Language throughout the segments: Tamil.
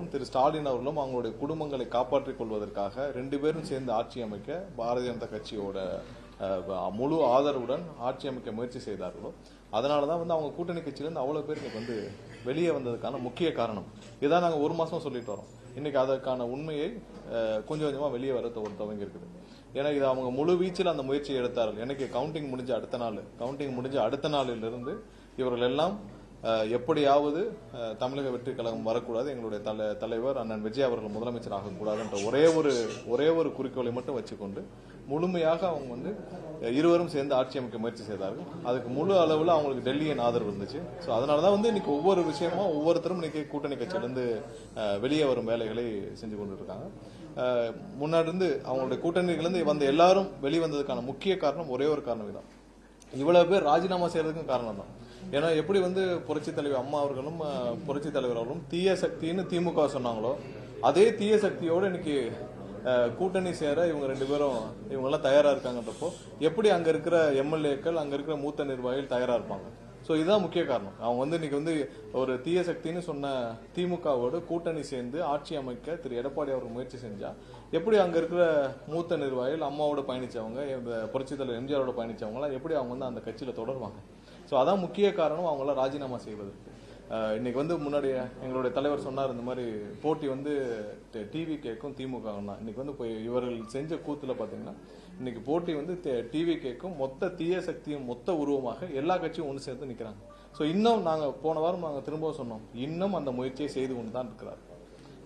அவர்களும் திரு ஸ்டாலின் அவர்களும் அவங்களுடைய குடும்பங்களை காப்பாற்றிக் கொள்வதற்காக 2 பேரும் சேர்ந்து ஆட்சி அமைக்க பாரதிய ஜனதா கட்சியோட முழு ஆதரவுடன் ஆட்சி அமைக்க முயற்சி செய்தார்களோ அதனாலதான் அவங்க கூட்டணி கட்சியிலிருந்து அவ்வளவு பேர் இன்னைக்கு வெளியே வந்ததுக்கான முக்கிய காரணம். இதான் நாங்க 1 மாசமா சொல்லிட்டு வரோம். இன்னைக்கு அதற்கான உண்மையை கொஞ்சம் கொஞ்சமா வெளியே வர துவங்கி இருக்குது. ஏன்னா இது அவங்க முழு வீச்சில் அந்த முயற்சியை எடுத்தார்கள். எனக்கு கவுண்டிங் முடிஞ்ச அடுத்த நாளிலிருந்து இவர்கள் எல்லாம் எப்படியாவது தமிழக வெற்றி கழகம் வரக்கூடாது, எங்களுடைய தலைவர் அண்ணன் விஜய் அவர்கள் முதலமைச்சர் ஆகக்கூடாது என்ற ஒரே ஒரு குறிக்கோளை மட்டும் வச்சுக்கொண்டு முழுமையாக அவங்க இருவரும் சேர்ந்து ஆட்சி அமைக்க முயற்சி செய்தார்கள். அதுக்கு முழு அளவில் அவங்களுக்கு டெல்லியின் ஆதரவு இருந்துச்சு. ஸோ அதனாலதான் இன்னைக்கு ஒவ்வொரு விஷயமா ஒவ்வொருத்தரும் இன்னைக்கு கூட்டணி கட்சியிலிருந்து வெளியே வரும் வேலைகளை செஞ்சு கொண்டு இருக்காங்க. முன்னாடி இருந்து அவங்களுடைய கூட்டணியிலிருந்து வந்த எல்லாரும் வெளிவந்ததுக்கான முக்கிய காரணம் ஒரே ஒரு காரணம் தான். இவ்வளவு பேர் ராஜினாமா செய்யறதுக்கும் காரணம் தான். ஏன்னா எப்படி புரட்சி தலைவர் அம்மா அவர்களும் புரட்சி தலைவர் அவர்களும் தீய சக்தின்னு திமுக சொன்னாங்களோ அதே தீய சக்தியோடு இன்னைக்கு கூட்டணி சேர இவங்க 2 பேரும் எல்லாம் தயாரா இருக்காங்கன்றப்போ எப்படி அங்க இருக்கிற எம்எல்ஏக்கள் அங்க இருக்கிற மூத்த நிர்வாகிகள் தயாரா இருப்பாங்க. ஸோ இதுதான் முக்கிய காரணம். அவங்க இன்னைக்கு ஒரு தீய சக்தின்னு சொன்ன திமுகவோடு கூட்டணி சேர்ந்து ஆட்சி அமைக்க திரு எடப்பாடி அவர்கள் முயற்சி செஞ்சா எப்படி அங்க இருக்கிற மூத்த நிர்வாகிகள் அம்மாவோட பயணிச்சவங்க புரட்சி தலைவர் எம்ஜிஆரோட பயணிச்சவங்க எப்படி அவங்க அந்த கட்சியில தொடர்வாங்க. ஸோ அதான் முக்கிய காரணம் அவங்களாம் ராஜினாமா செய்வதற்கு. இன்னைக்கு முன்னாடி எங்களுடைய தலைவர் சொன்னார், இந்த மாதிரி போட்டி டிவி கேக்கும் திமுக தான். இன்னைக்கு இவர்கள் செஞ்ச கூத்துல பாத்தீங்கன்னா இன்னைக்கு போட்டி டிவி கேக்கும் மொத்த தீய சக்தியும் மொத்த உருவமாக எல்லா கட்சியும் ஒன்று சேர்ந்து நிக்கிறாங்க. ஸோ இன்னும் நாங்க போன வாரம் திரும்பவும் சொன்னோம், இன்னும் அந்த முயற்சியை செய்து கொண்டு தான் இருக்கிறார்.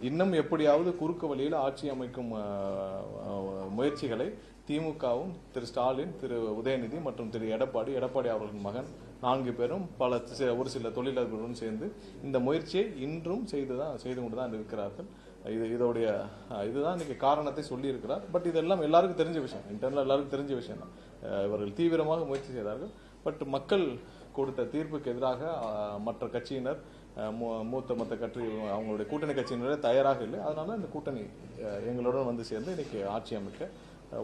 இன்னும் எப்படியாவது குறுக்கு வழியில் ஆட்சி அமைக்கும் முயற்சிகளை திமுகவும் திரு ஸ்டாலின், திரு உதயநிதி மற்றும் திரு எடப்பாடி அவர்களின் மகன் 4 பேரும் ஒரு சில தொழிலாளர்களுடன் சேர்ந்து இந்த முயற்சியை இன்றும் செய்து கொண்டுதான் இருக்கிறார்கள். இதுதான் இன்னைக்கு காரணத்தை சொல்லி இருக்கிறார். பட் இதெல்லாம் எல்லாருக்கும் தெரிஞ்ச விஷயம், இன்டர்னல் எல்லாருக்கும் தெரிஞ்ச விஷயம் தான். இவர்கள் தீவிரமாக முயற்சி செய்தார்கள். பட் மக்கள் கொடுத்த தீர்ப்புக்கு எதிராக மற்ற கட்சியினர் மற்ற கட்சி அவங்களுடைய கூட்டணி கட்சியினரே தயாராக இல்லை. அதனால இந்த கூட்டணி எங்களுடன் சேர்ந்து இன்னைக்கு ஆட்சி அமைக்க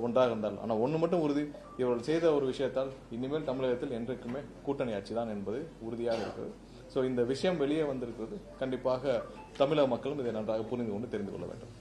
ஒன்றாக இருந்தால். ஆனால் ஒன்று மட்டும் உறுதி, இவர்கள் செய்த ஒரு விஷயத்தால் இனிமேல் தமிழகத்தில் என்றைக்குமே கூட்டணி ஆட்சி தான் என்பது உறுதியாக இருக்கிறது. ஸோ இந்த விஷயம் வெளியே வந்திருக்கிறது. கண்டிப்பாக தமிழக மக்களும் இதை நன்றாக புரிந்து கொண்டு தெரிந்து கொள்ள வேண்டும்.